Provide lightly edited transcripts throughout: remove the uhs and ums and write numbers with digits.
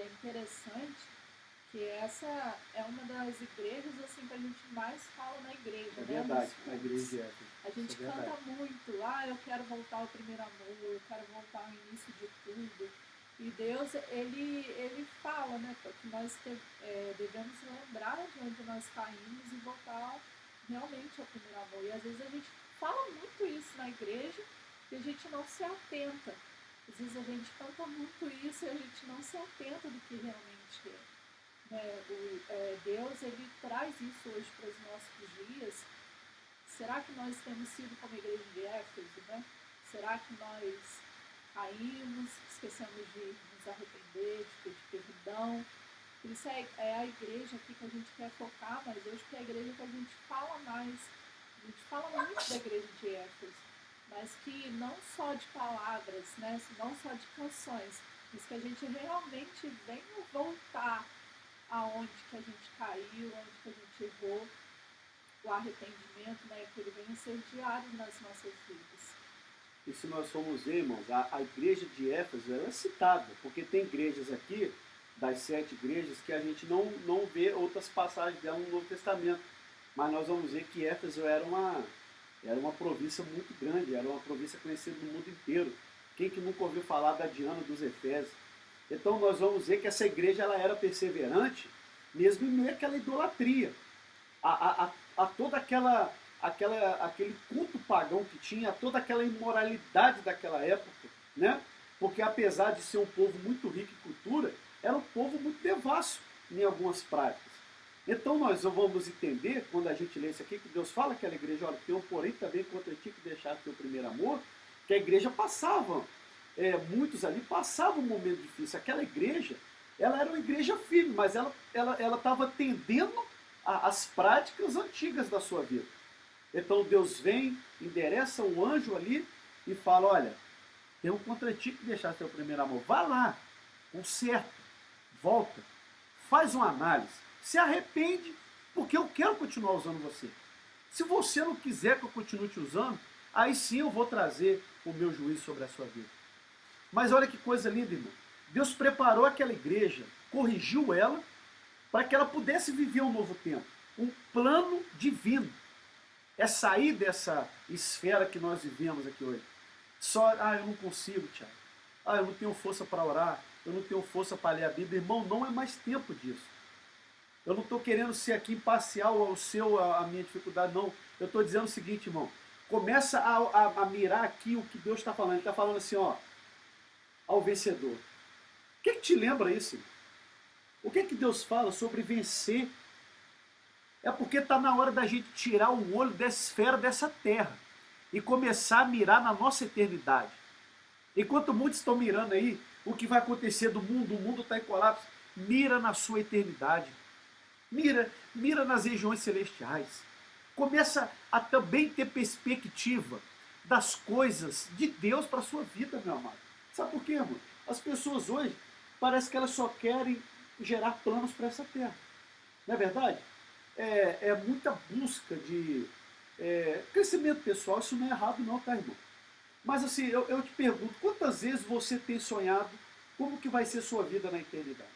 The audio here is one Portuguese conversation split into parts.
é interessante que essa é uma das igrejas assim que a gente mais fala na igreja, É né? verdade, a igreja de Éfeso. A gente Isso é canta verdade. muito, eu quero voltar ao primeiro amor, eu quero voltar ao início de tudo. E Deus, ele fala, né, que nós devemos lembrar de onde nós caímos e voltar realmente ao primeiro amor. E às vezes a gente fala muito isso na igreja e a gente não se atenta. Às vezes a gente canta muito isso e a gente não se atenta do que realmente é. Deus, ele traz isso hoje para os nossos dias. Será que nós temos sido como a igreja de Éfeso, né? Será que nós caímos, esquecemos de nos arrepender, de pedir perdão? Por isso é a igreja aqui que a gente quer focar, mas hoje que é a igreja que a gente fala mais. A gente fala muito da igreja de Éfeso, mas que não só de palavras, né? Não só de canções, mas que a gente realmente venha voltar aonde que a gente caiu, onde que a gente errou, o arrependimento, né, que ele venha ser diário nas nossas vidas. E se nós formos ver, irmãos, a igreja de Éfeso ela é citada, porque tem igrejas aqui, das 7 igrejas, que a gente não vê outras passagens dela no Novo Testamento. Mas nós vamos ver que Éfeso era uma província muito grande, era uma província conhecida no mundo inteiro. Quem que nunca ouviu falar da Diana dos Efésios? Então nós vamos ver que essa igreja ela era perseverante, mesmo em meio àquela idolatria. A toda aquele culto pagão que tinha, a toda aquela imoralidade daquela época, né? Porque apesar de ser um povo muito rico em cultura, era um povo muito devasso em algumas práticas. Então nós vamos entender, quando a gente lê isso aqui, que Deus fala que aquela igreja, olha, tem um porém também contra ti que deixaste teu primeiro amor, que a igreja passava, muitos ali passavam um momento difícil. Aquela igreja, ela era uma igreja firme, mas ela estava tendendo as práticas antigas da sua vida. Então Deus vem, endereça o anjo ali e fala, olha, tem um contra ti que deixaste teu primeiro amor. Vá lá, conserta, volta, faz uma análise, se arrepende, porque eu quero continuar usando você. Se você não quiser que eu continue te usando, aí sim eu vou trazer o meu juízo sobre a sua vida. Mas olha que coisa linda, irmão. Deus preparou aquela igreja, corrigiu ela, para que ela pudesse viver um novo tempo. Um plano divino. É sair dessa esfera que nós vivemos aqui hoje. Só, eu não consigo, Tiago. Eu não tenho força para orar. Eu não tenho força para ler a Bíblia. Irmão, não é mais tempo disso. Eu não estou querendo ser aqui imparcial a minha dificuldade, não. Eu estou dizendo o seguinte, irmão. Começa a mirar aqui o que Deus está falando. Ele está falando assim, ó, ao vencedor. O que te lembra isso? O que Deus fala sobre vencer? É porque está na hora da gente tirar o olho dessa esfera dessa terra e começar a mirar na nossa eternidade. Enquanto muitos estão mirando aí o que vai acontecer do mundo, o mundo está em colapso, mira na sua eternidade. Mira nas regiões celestiais. Começa a também ter perspectiva das coisas de Deus para a sua vida, meu amado. Sabe por quê, mano? As pessoas hoje parece que elas só querem gerar planos para essa terra. Não é verdade? É muita busca de crescimento pessoal, isso não é errado não, tá, irmão? Mas assim, eu te pergunto, quantas vezes você tem sonhado como que vai ser sua vida na eternidade?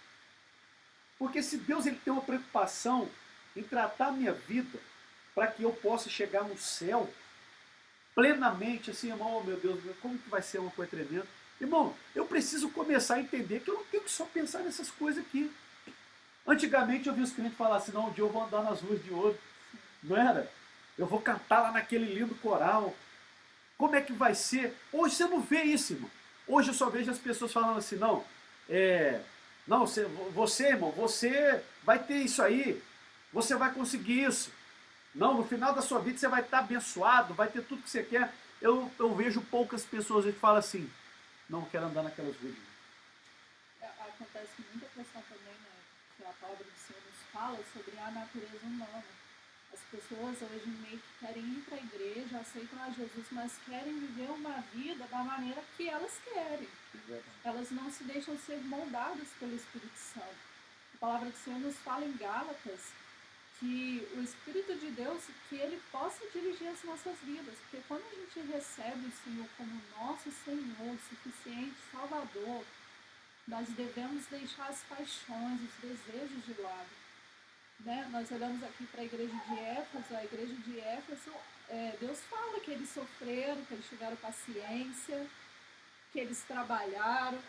Porque se Deus ele tem uma preocupação em tratar a minha vida para que eu possa chegar no céu plenamente, assim, irmão, oh, meu Deus, como que vai ser uma coisa tremenda? Irmão, eu preciso começar a entender que eu não tenho que só pensar nessas coisas aqui. Antigamente eu vi os crentes falar assim, não, um dia eu vou andar nas ruas de ouro. Não era? Eu vou cantar lá naquele lindo coral. Como é que vai ser? Hoje você não vê isso, irmão. Hoje eu só vejo as pessoas falando assim, não, não, você, irmão, você vai ter isso aí, você vai conseguir isso. Não, no final da sua vida você vai estar abençoado, vai ter tudo que você quer. Eu vejo poucas pessoas que falam assim, não, eu quero andar naquelas ruas. Acontece muita questão também, né, que a palavra do Senhor nos fala sobre a natureza humana. As pessoas hoje meio que querem ir para a igreja, aceitam a Jesus, mas querem viver uma vida da maneira que elas querem. Elas não se deixam ser moldadas pelo Espírito Santo. A palavra do Senhor nos fala em Gálatas que o Espírito de Deus, que ele possa dirigir as nossas vidas. Porque quando a gente recebe o Senhor como nosso Senhor, suficiente, Salvador, Nós devemos deixar as paixões, os desejos de lado. Né? Nós olhamos aqui para a igreja de Éfeso, Deus fala que eles sofreram, que eles tiveram paciência, que eles trabalharam,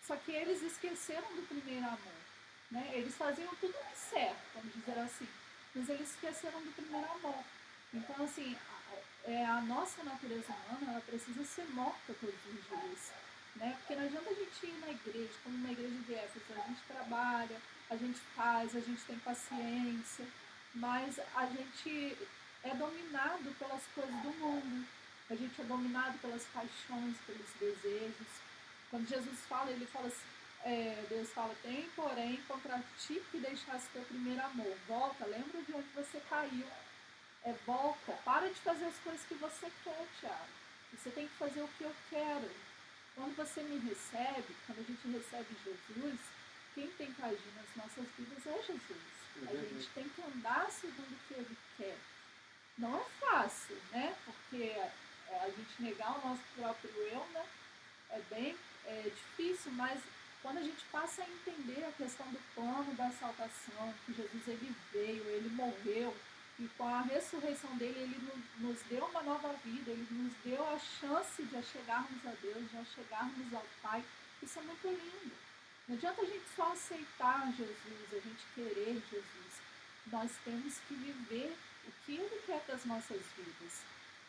só que eles esqueceram do primeiro amor. Né? Eles faziam tudo certo, vamos dizer assim, mas eles esqueceram do primeiro amor. Então, assim, a nossa natureza humana, ela precisa ser morta todos os dias. Né? Porque não adianta a gente ir na igreja, como na igreja de Éfeso, a gente trabalha, a gente faz, a gente tem paciência, mas a gente é dominado pelas coisas do mundo, a gente é dominado pelas paixões, pelos desejos. Quando Jesus fala, ele fala assim, Deus fala, tem porém contra ti que deixasse teu primeiro amor. Volta, lembra de onde você caiu. Volta, para de fazer as coisas que você quer, Thiago. Você tem que fazer o que eu quero. Quando você me recebe, quando a gente recebe Jesus, quem tem que agir nas nossas vidas é Jesus. A gente tem que andar segundo o que Ele quer. Não é fácil, né? Porque a gente negar o nosso próprio eu, né? É bem difícil, mas quando a gente passa a entender a questão do plano da salvação, que Jesus ele veio, ele morreu, e com a ressurreição dele, ele nos deu uma nova vida, ele nos deu a chance de chegarmos a Deus, de chegarmos ao Pai. Isso é muito lindo. Não adianta a gente só aceitar Jesus, a gente querer Jesus. Nós temos que viver o que Ele quer das nossas vidas.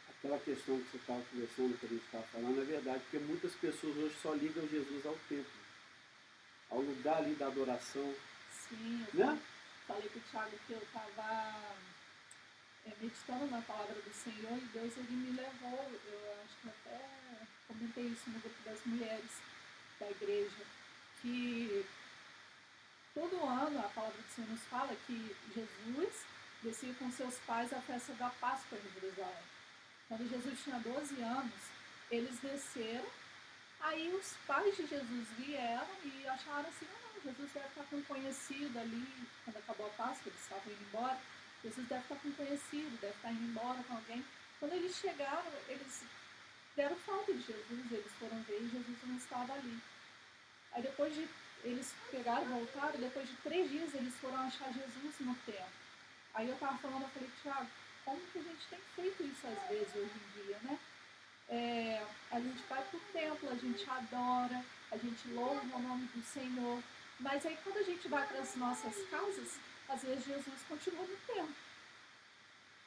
Aquela questão que você estava conversando, que a gente estava falando, é verdade, porque muitas pessoas hoje só ligam Jesus ao templo, ao lugar ali da adoração. Sim, né? Falei para o Thiago que eu estava meditando na palavra do Senhor e Deus ele me levou, eu acho que até comentei isso no grupo das mulheres da igreja, que todo ano a palavra do Senhor nos fala que Jesus descia com seus pais à festa da Páscoa em Jerusalém. Quando Jesus tinha 12 anos, eles desceram, aí os pais de Jesus vieram e acharam assim, não, Jesus deve estar com um conhecido ali, quando acabou a Páscoa, eles estavam indo embora, Jesus deve estar com um conhecido, deve estar indo embora com alguém. Quando eles chegaram, eles deram falta de Jesus, eles foram ver e Jesus não estava ali. Aí depois de eles pegaram, voltaram, depois de 3 dias eles foram achar Jesus no templo. Aí eu estava falando, eu falei, Thiago, como que a gente tem feito isso às vezes hoje em dia, né? A gente vai para o templo, a gente adora, a gente louva o nome do Senhor, mas aí quando a gente vai para as nossas casas, às vezes Jesus continua no templo.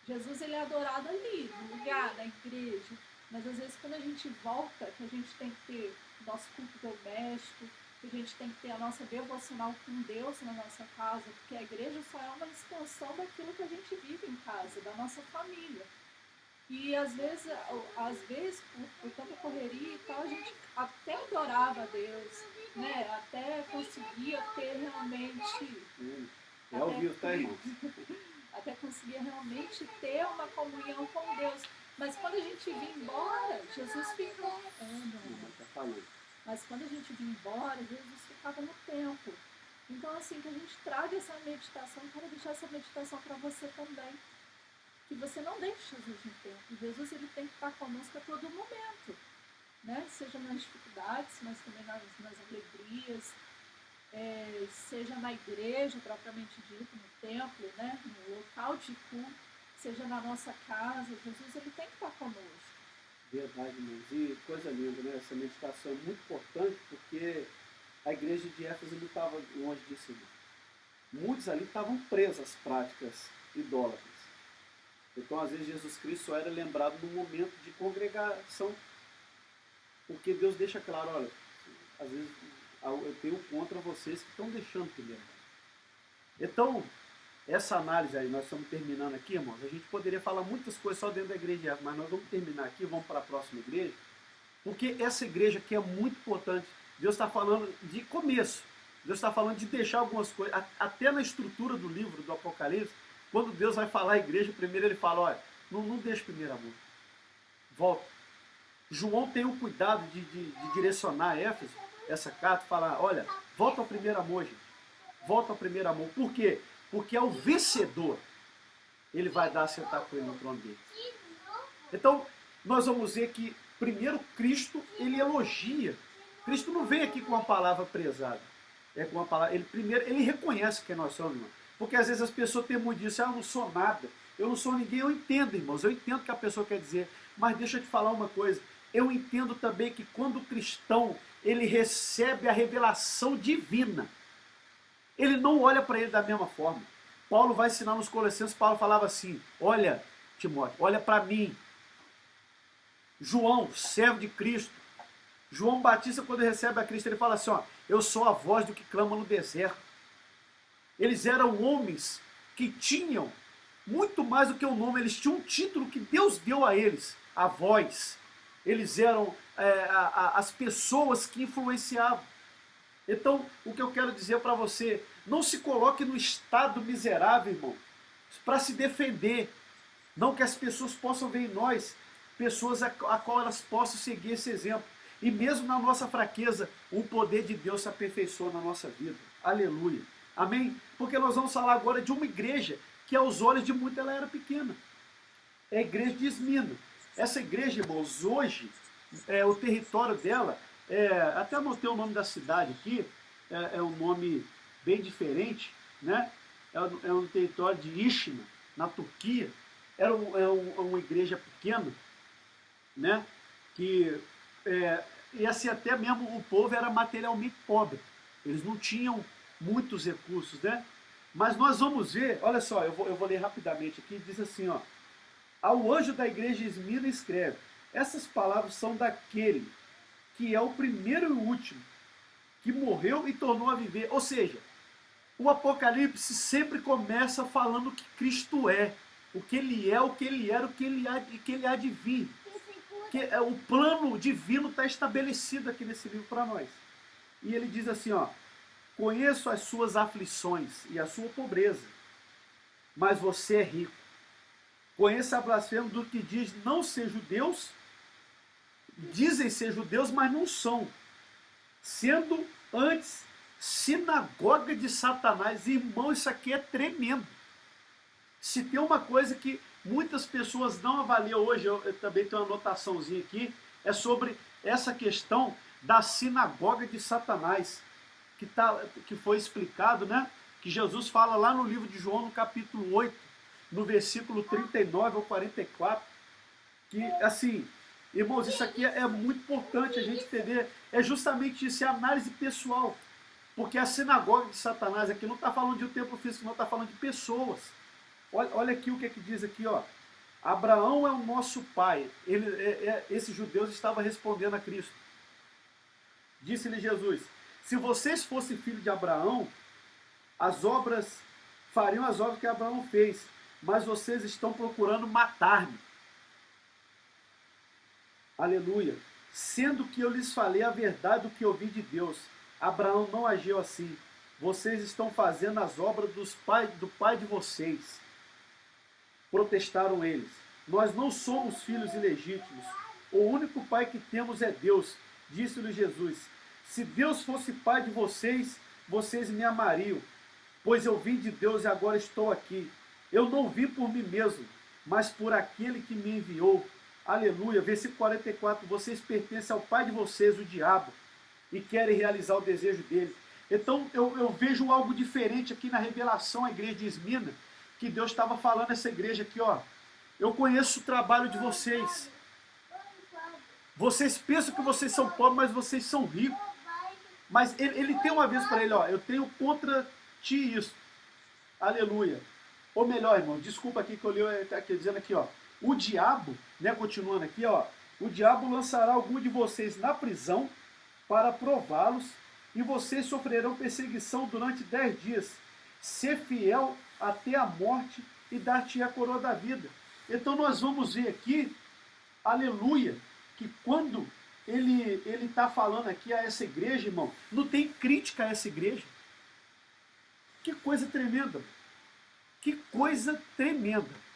Jesus ele é adorado ali, no lugar, na igreja, mas às vezes quando a gente volta, que a gente tem que ter nosso culto doméstico, que a gente tem que ter a nossa devocional com Deus na nossa casa, porque a igreja só é uma expansão daquilo que a gente vive em casa, da nossa família. E às vezes por tanta correria e tal, a gente até adorava a Deus, né? Até conseguia ter realmente. É ao vivo, tá, irmão? Até conseguia realmente ter uma comunhão com Deus. Mas quando a gente vinha embora, Jesus ficou. Mas quando a gente vinha embora, Jesus ficava no templo. Então, assim, que a gente traga essa meditação, quero deixar essa meditação para você também. Que você não deixe Jesus no templo. Jesus ele tem que estar conosco a todo momento. Né? Seja nas dificuldades, mas também nas alegrias. Seja na igreja, propriamente dito, no templo, né? No local de culto, seja na nossa casa. Jesus ele tem que estar conosco. Verdade, irmãos. E coisa linda, né? Essa meditação é muito importante porque a igreja de Éfeso não estava longe disso. Não. Muitos ali estavam presos às práticas idólatras. Então, às vezes, Jesus Cristo só era lembrado no momento de congregação. Porque Deus deixa claro, olha, às vezes eu tenho contra vocês que estão deixando primeiro. Então, essa análise aí, nós estamos terminando aqui, irmãos, a gente poderia falar muitas coisas só dentro da igreja de Éfeso, mas nós vamos terminar aqui, vamos para a próxima igreja, porque essa igreja aqui é muito importante. Deus está falando de começo, Deus está falando de deixar algumas coisas, até na estrutura do livro do Apocalipse, quando Deus vai falar à igreja, primeiro ele fala, olha, não deixa o primeiro amor, volta. João tem o cuidado de direcionar a Éfeso, essa carta, falar, olha, volta ao primeiro amor, gente, volta ao primeiro amor. Por quê? Porque ao vencedor, ele vai dar a sentar com ele no trono dele. Então, nós vamos ver que, primeiro, Cristo, ele elogia Cristo não vem aqui com uma palavra prezada. É com uma palavra, ele primeiro, ele reconhece quem nós somos, irmão. Porque às vezes as pessoas têm muito disso, eu não sou nada, eu não sou ninguém, eu entendo, irmãos, eu entendo o que a pessoa quer dizer, mas deixa eu te falar uma coisa, eu entendo também que quando o cristão, ele recebe a revelação divina, ele não olha para ele da mesma forma. Paulo vai ensinar nos Colossenses, Paulo falava assim, olha, Timóteo, olha para mim, João, servo de Cristo, João Batista, quando recebe a Cristo, ele fala assim, ó, eu sou a voz do que clama no deserto. Eles eram homens que tinham muito mais do que o nome, eles tinham um título que Deus deu a eles, a voz. Eles eram as pessoas que influenciavam. Então, o que eu quero dizer para você, não se coloque no estado miserável, irmão, para se defender. Não que as pessoas possam ver em nós, pessoas a qual elas possam seguir esse exemplo. E mesmo na nossa fraqueza, o poder de Deus se aperfeiçoa na nossa vida. Aleluia. Amém? Porque nós vamos falar agora de uma igreja que aos olhos de muitos ela era pequena. É a igreja de Esmina. Essa igreja, irmãos, hoje, o território dela, até anotei o nome da cidade aqui, é um nome bem diferente, né? É um território de Ishima, na Turquia. Era uma igreja pequena, né? E assim, até mesmo o povo era materialmente pobre. Eles não tinham muitos recursos, né? Mas nós vamos ver, olha só, eu vou ler rapidamente aqui, diz assim, ó, ao anjo da igreja de Esmina escreve, essas palavras são daquele que é o primeiro e o último, que morreu e tornou a viver. Ou seja, o Apocalipse sempre começa falando o que Cristo é, o que ele é, o que ele era, o que ele há de vir. O plano divino está estabelecido aqui nesse livro para nós. E ele diz assim, ó, conheço as suas aflições e a sua pobreza, mas você é rico. Conheço a blasfêmia do que diz não ser judeus, dizem ser judeus, mas não são, sendo antes sinagoga de Satanás. Irmão, isso aqui é tremendo. Se tem uma coisa que muitas pessoas não avaliam hoje, eu também tenho uma anotaçãozinha aqui, é sobre essa questão da sinagoga de Satanás, que foi explicado, né? Que Jesus fala lá no livro de João, no capítulo 8, no versículo 39 ao 44, que, assim, irmãos, isso aqui é muito importante a gente entender, é justamente isso, é análise pessoal, porque a sinagoga de Satanás aqui não está falando de um templo físico, não está falando de pessoas. Olha aqui o que diz aqui, ó. Abraão é o nosso pai. Esses judeus estavam respondendo a Cristo. Disse-lhe Jesus, se vocês fossem filhos de Abraão, fariam as obras que Abraão fez, mas vocês estão procurando matar-me. Aleluia. Sendo que eu lhes falei a verdade do que ouvi de Deus. Abraão não agiu assim. Vocês estão fazendo as obras do pai de vocês. Protestaram eles. Nós não somos filhos ilegítimos. O único pai que temos é Deus. Disse-lhe Jesus. Se Deus fosse pai de vocês, vocês me amariam. Pois eu vim de Deus e agora estou aqui. Eu não vim por mim mesmo, mas por aquele que me enviou. Aleluia. Versículo 44. Vocês pertencem ao pai de vocês, o diabo, e querem realizar o desejo dele. Então eu vejo algo diferente aqui na revelação à igreja de Esmina, que Deus estava falando essa igreja aqui, ó. Eu conheço o trabalho de vocês. Vocês pensam que vocês são pobres, mas vocês são ricos. Mas ele tem um aviso para ele, ó. Eu tenho contra ti isso. Aleluia. Ou melhor, irmão, desculpa aqui que eu li aqui, dizendo aqui, ó. O diabo, né, continuando aqui, ó. O diabo lançará algum de vocês na prisão para prová-los, e vocês sofrerão perseguição durante 10 dias. Ser fiel até a morte e dar-te a coroa da vida. Então nós vamos ver aqui, aleluia, que quando ele está falando aqui a essa igreja, irmão, não tem crítica a essa igreja. Que coisa tremenda. Que coisa tremenda.